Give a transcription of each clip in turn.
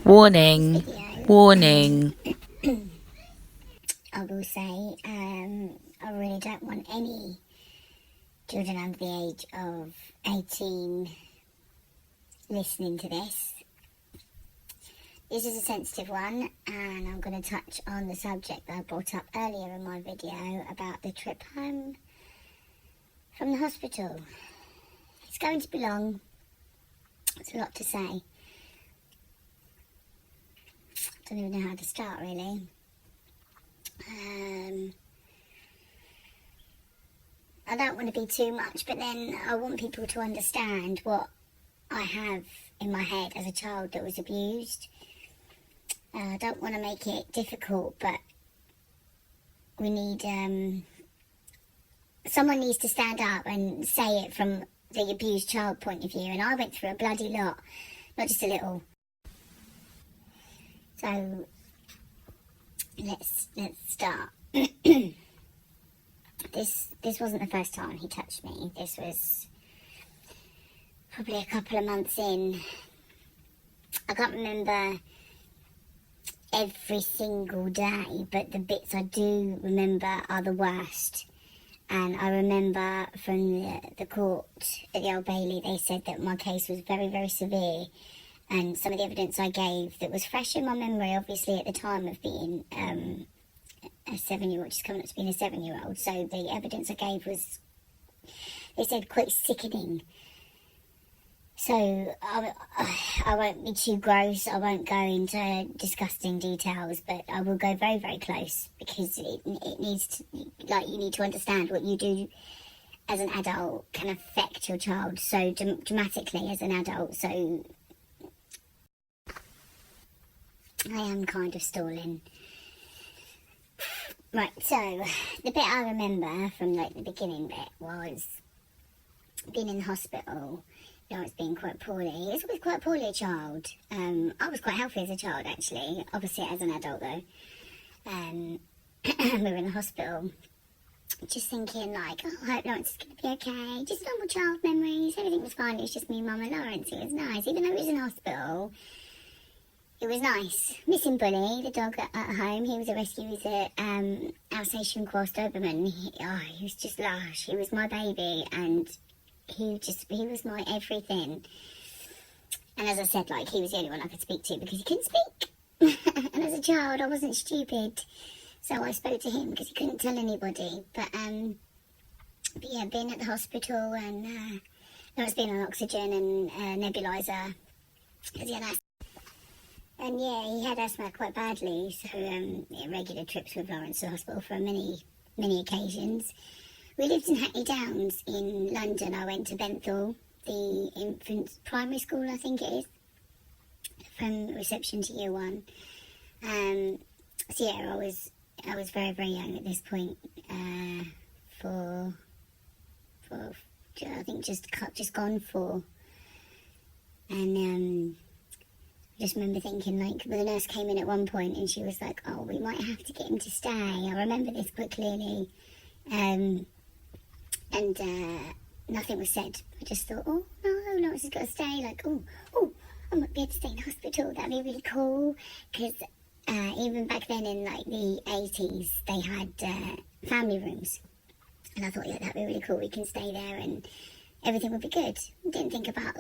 Warning, warning. I will say, I really don't want any children under the age of 18 listening to this. This is a sensitive one, and I'm going to touch on the subject that I brought up earlier in my video about the trip home from the hospital. It's going to be long. It's a lot to say. I don't even know how to start, really. I don't want to be too much, but then I want people to understand what I have in my head as a child that was abused. I don't want to make it difficult, but we need, someone needs to stand up and say it from the abused child point of view, and I went through a bloody lot, not just a little. So, let's start. This wasn't the first time he touched me. This was probably a couple of months in. I can't remember every single day, but the bits I do remember are the worst. And I remember from the court at the Old Bailey, they said that my case was very, very severe. And some of the evidence I gave that was fresh in my memory, obviously, at the time of being a 7-year-old, just coming up to being a 7-year-old. So the evidence I gave was, they said, quite sickening. So I won't be too gross. I won't go into disgusting details, but I will go very, very close, because it needs to, like, you need to understand what you do as an adult can affect your child so dramatically as an adult. So I am kind of stalling. Right, so the bit I remember from like the beginning bit was being in the hospital. I was being quite poorly. I was always quite poorly a child. I was quite healthy as a child, actually. Obviously, as an adult, though. We were in the hospital, just thinking, like, oh, I hope Lawrence is going to be okay. Just normal child memories. Everything was fine. It was just me, Mum, and Lawrence. It was nice. Even though he was in hospital, it was nice. Missing Bully, the dog at home. He was a rescue. He was a Alsatian Cross Doberman. He was just lush. He was my baby, and he was my everything. And as I said, like, he was the only one I could speak to because he couldn't speak. And as a child, I wasn't stupid, so I spoke to him because he couldn't tell anybody. But yeah, being at the hospital and I was being on oxygen and nebulizer because he had asthma. And yeah, he had asthma quite badly, so regular trips with Lawrence to the hospital for many, many occasions. We lived in Hackney Downs in London. I went to Benthall, the infant primary school, I think it is, from reception to year 1. So yeah, I was very, very young at this point. For I think just gone 4. And I just remember thinking, like, well, the nurse came in at one point and she was like, "Oh, we might have to get him to stay." I remember this quite clearly. And nothing was said. I just thought, oh no, Lawrence has got to stay. Like, oh, I might be able to stay in hospital. That'd be really cool. Because even back then in like the 80s, they had family rooms, and I thought, yeah, that'd be really cool. We can stay there and everything would be good. Didn't think about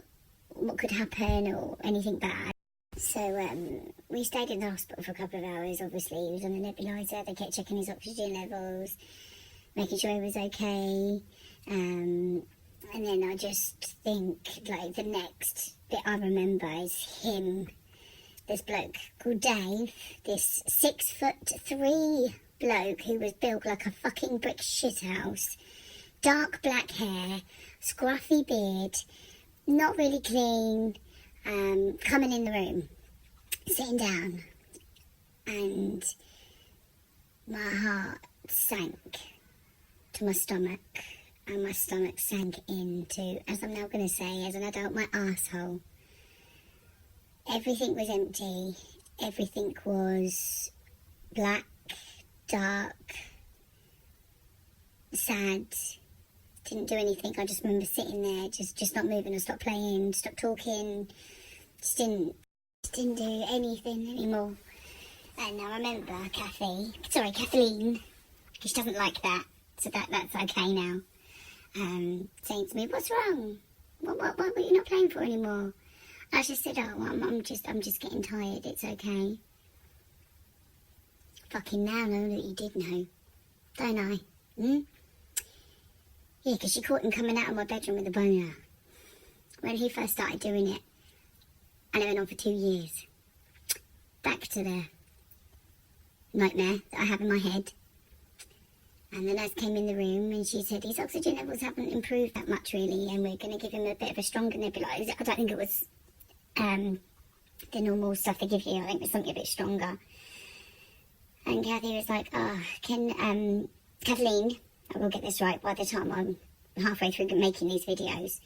what could happen or anything bad. So we stayed in the hospital for a couple of hours. Obviously, he was on a nebulizer. They kept checking his oxygen levels, making sure he was okay. And then I just think, like, the next bit I remember is him, this bloke called Dave, this 6'3" bloke who was built like a fucking brick shithouse, dark black hair, scruffy beard, not really clean, coming in the room, sitting down, and my heart sank to my stomach, and my stomach sank into, as I'm now going to say, as an adult, my arsehole. Everything was empty. Everything was black, dark, sad. Didn't do anything. I just remember sitting there, just not moving. I stopped playing, stopped talking. Just didn't didn't do anything anymore. And I remember Kathleen, because she doesn't like that, so that's okay now, saying to me, "What's wrong? What are you not playing for anymore?" I just said, "Oh, I'm just getting tired, it's okay." Fucking now know that you did know, don't I? Hmm? Yeah, because she caught him coming out of my bedroom with a boner. When he first started doing it. And it went on for 2 years. Back to the nightmare that I have in my head. And the nurse came in the room and she said, his oxygen levels haven't improved that much really, and we're going to give him a bit of a stronger nebulizer. I don't think it was the normal stuff they give you. I think it was something a bit stronger. And Kathy was like, Kathleen, I will get this right by the time I'm halfway through making these videos,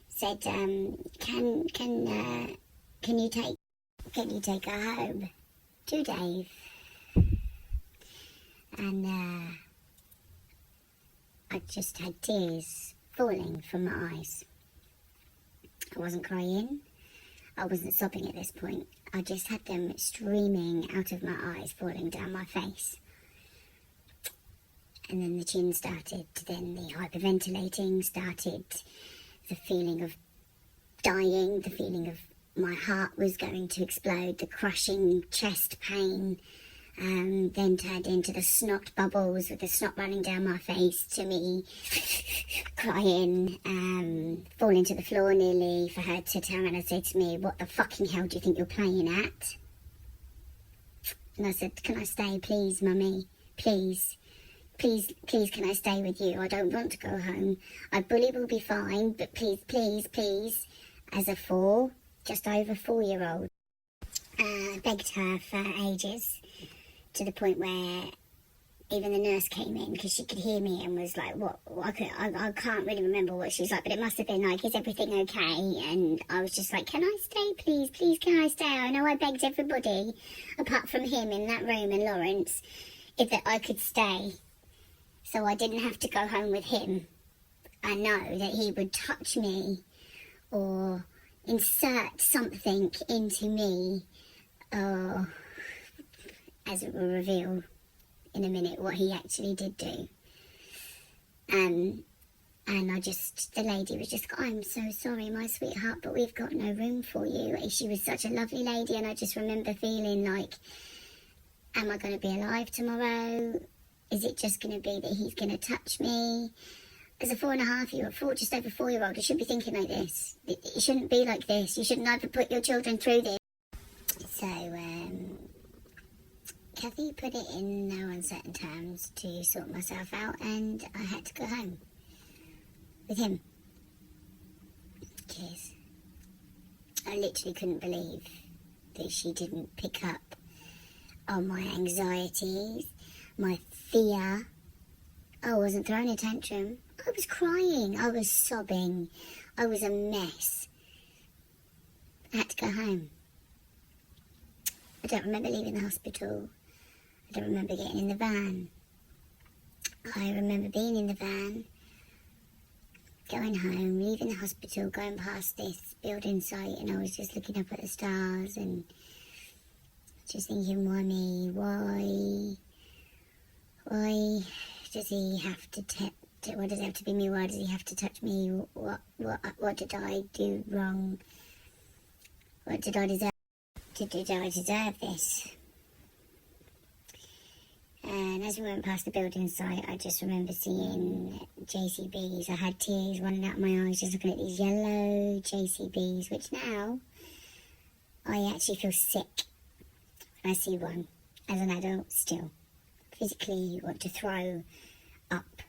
said, can you take her home to Dave? And I just had tears falling from my eyes. I wasn't crying. I wasn't sobbing at this point. I just had them streaming out of my eyes, falling down my face. And then the chin started, then the hyperventilating started, the feeling of dying, the feeling of my heart was going to explode, the crushing chest pain, then turned into the snot bubbles with the snot running down my face, to me crying, falling to the floor nearly, for her to turn around and say to me, "What the fucking hell do you think you're playing at?" And I said, "Can I stay, please, Mummy? Please. Please, can I stay with you? I don't want to go home. Bully will be fine, but please, please, please." As a just over 4-year-old, I begged her for ages, to the point where even the nurse came in because she could hear me and was like, "What?" I can't really remember what she was like, but it must have been like, "Is everything okay?" And I was just like, "Can I stay, please? Please, can I stay?" I know I begged everybody, apart from him in that room and Lawrence, if that I could stay, so I didn't have to go home with him. I know that he would touch me or insert something into me, or, as it will reveal in a minute, what he actually did do. And the lady was just, "I'm so sorry, my sweetheart, but we've got no room for you." She was such a lovely lady, and I just remember feeling like, am I going to be alive tomorrow? Is it just going to be that he's going to touch me? As a 4.5-year-old, just over 4-year-old, I should be thinking like this. It shouldn't be like this. You shouldn't ever put your children through this. So, Kathy put it in no uncertain terms to sort myself out, and I had to go home with him. Because I literally couldn't believe that she didn't pick up on my anxieties, my fear. I wasn't throwing a tantrum. I was crying. I was sobbing. I was a mess. I had to go home. I don't remember leaving the hospital. I don't remember getting in the van. I remember being in the van, going home, leaving the hospital, going past this building site, and I was just looking up at the stars and just thinking, why me? Why does he have to why does it have to be me? Why does he have to touch me? What did I do wrong? What did I deserve? Did I deserve this? And as we went past the building site, I just remember seeing JCBs. I had tears running out of my eyes just looking at these yellow JCBs, which now I actually feel sick when I see one as an adult still. Physically want to throw up.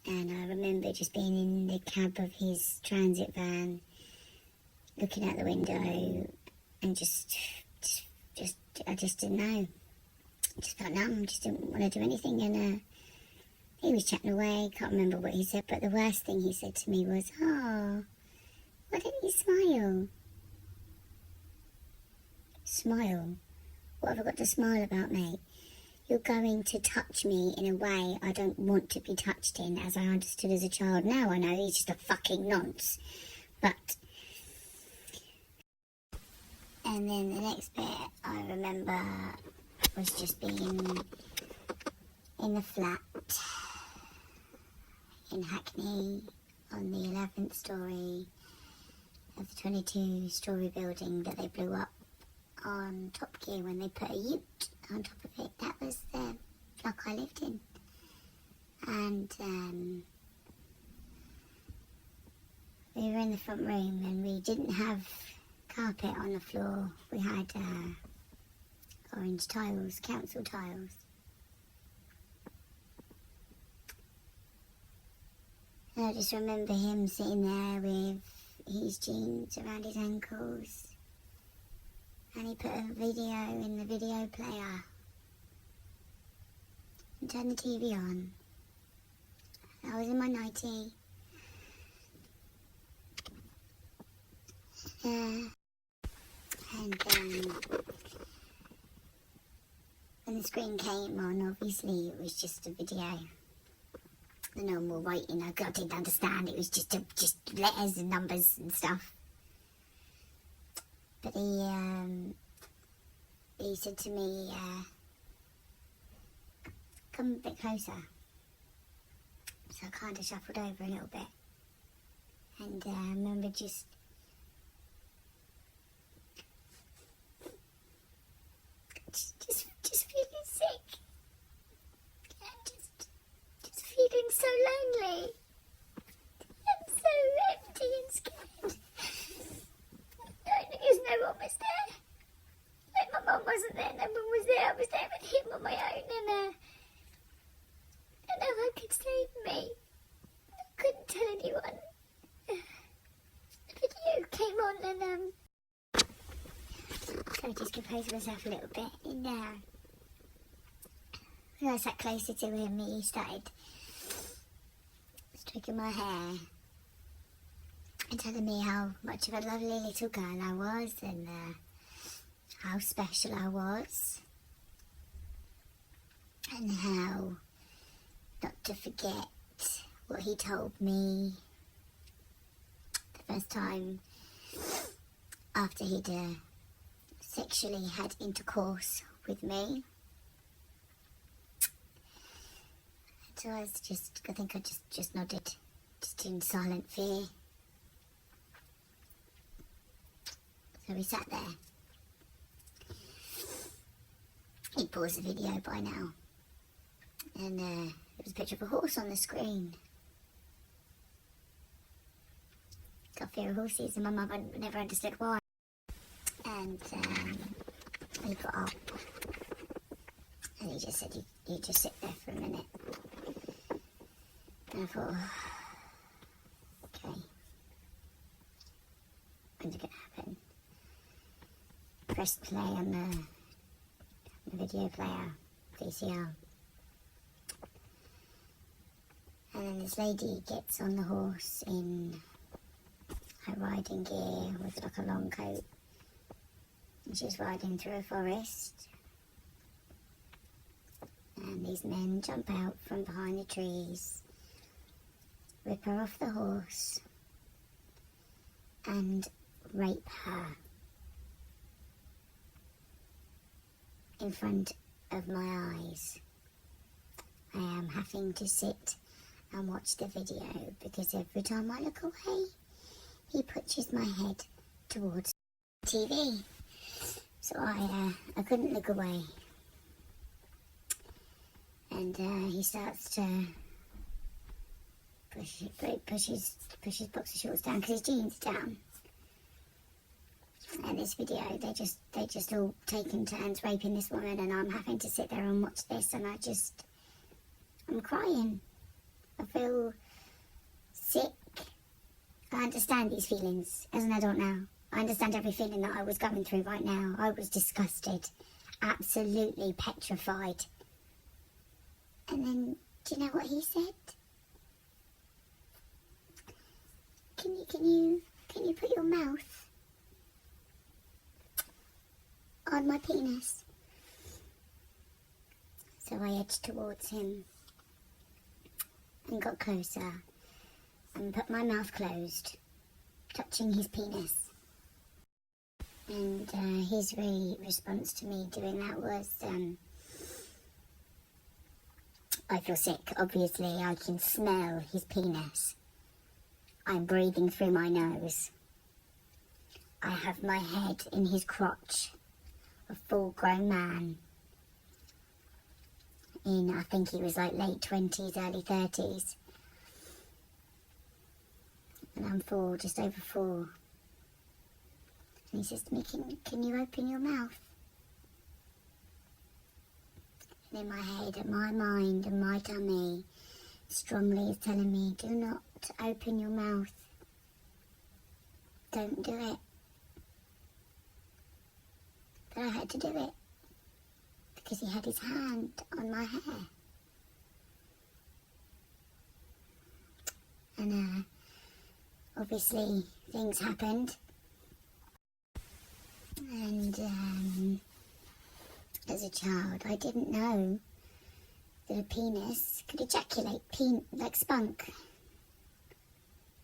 And I remember just being in the cab of his transit van, looking out the window, and I just didn't know. I just felt numb, just didn't want to do anything. And he was chatting away, can't remember what he said, but the worst thing he said to me was, "Oh, why don't you smile?" Smile? What have I got to smile about, mate? You're going to touch me in a way I don't want to be touched in, as I understood as a child. Now I know he's just a fucking nonce. But And then the next bit I remember was just being in the flat in Hackney on the 11th story of the 22-story building that they blew up on Top Gear when they put a ute on top of it. That was the block I lived in. And we were in the front room and we didn't have carpet on the floor. We had orange tiles, council tiles. And I just remember him sitting there with his jeans around his ankles, and he put a video in the video player and turned the TV on. I was in my nightie. And when the screen came on, obviously it was just a video. The normal writing, I didn't understand. It was just letters and numbers and stuff. But he said to me, come a bit closer. So I kind of shuffled over a little bit. And I remember just feeling sick. Just feeling so lonely. And so empty and scared. Because no one was there. Like my mum wasn't there, no one was there. I was there with him on my own, and no one could save me. I couldn't tell anyone. The video came on and so I just composed myself a little bit, and when I sat closer to him, he started stroking my hair and telling me how much of a lovely little girl I was, and how special I was, and how not to forget what he told me the first time after he'd sexually had intercourse with me. So I think I just nodded, just in silent fear. So we sat there. He'd paused the video by now. And there was a picture of a horse on the screen. Got fear of horses, and my mum never understood why. And he got up. And he just said, you just sit there for a minute. And I thought, okay, when's it going to happen? Pressed play on the video player, VCR. And then this lady gets on the horse in her riding gear with like a long coat. And she's riding through a forest. And these men jump out from behind the trees, rip her off the horse, and rape her in front of my eyes. I am having to sit and watch the video because every time I look away, he pushes my head towards the TV. So I couldn't look away. And he starts to push his boxer shorts down because his jeans are down. And this video, they just all taking turns raping this woman, and I'm having to sit there and watch this, and I'm crying. I feel sick. I understand these feelings as an adult now. I understand every feeling that I was going through right now. I was disgusted, absolutely petrified. And then, do you know what he said? Can you put your mouth on my penis? So I edged towards him and got closer and put my mouth closed, touching his penis. And his response to me doing that was, I feel sick. Obviously, I can smell his penis. I'm breathing through my nose. I have my head in his crotch. A full-grown man. I think he was like late 20s, early 30s. And I'm 4, just over 4. And he says to me, can you open your mouth? And in my head, and my mind, and my tummy, strongly is telling me, do not open your mouth. Don't do it. But I had to do it. Because he had his hand on my hair. And obviously things happened. And as a child, I didn't know that a penis could ejaculate like spunk.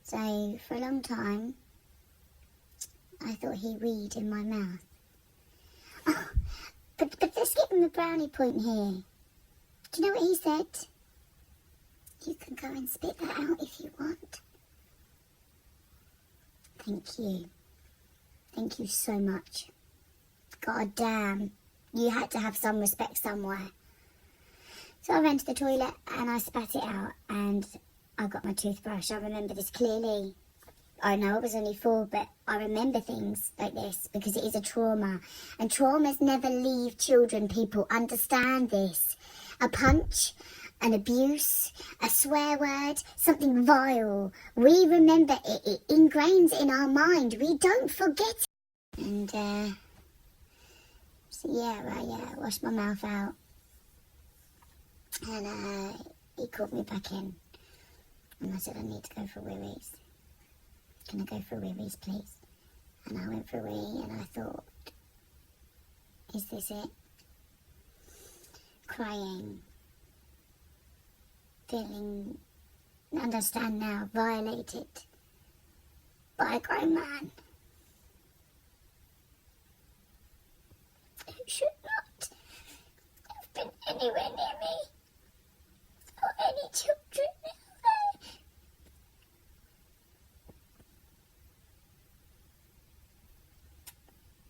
So for a long time, I thought he weed in my mouth. Oh, but let's give him a brownie point here. Do you know what he said? You can go and spit that out if you want. Thank you. Thank you so much. God damn. You had to have some respect somewhere. So I went to the toilet and I spat it out and I got my toothbrush. I remember this clearly. I know I was only 4, but I remember things like this because it is a trauma. And traumas never leave children, people. Understand this. A punch, an abuse, a swear word, something vile. We remember it. It ingrains in our mind. We don't forget it. And, so yeah, I washed my mouth out. And he called me back in. And I said, I need to go for wee-wees. Can I go for wee-wees, please? And I went for a wee and I thought, is this it? Crying. Feeling, understand now, violated by a grown man who should not have been anywhere near me or any children.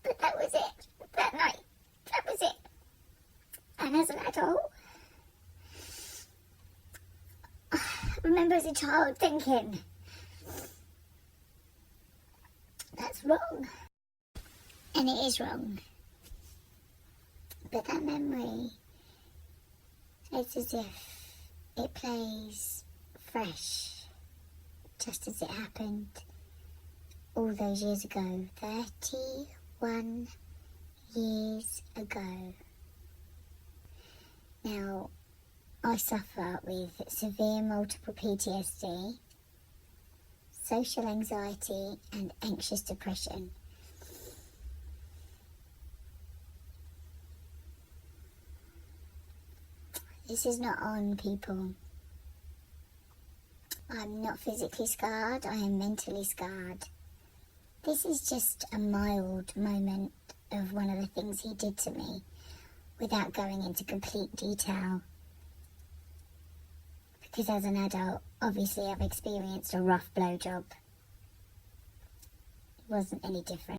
But that was it. That night. That was it. And as an adult, I remember as a child thinking, that's wrong. And it is wrong. But that memory, it's as if it plays fresh, just as it happened all those years ago, 31 years ago. Now, I suffer with severe multiple PTSD, social anxiety and anxious depression. This is not on, people. I'm not physically scarred, I am mentally scarred. This is just a mild moment of one of the things he did to me, without going into complete detail. Because as an adult, obviously I've experienced a rough blowjob. It wasn't any different.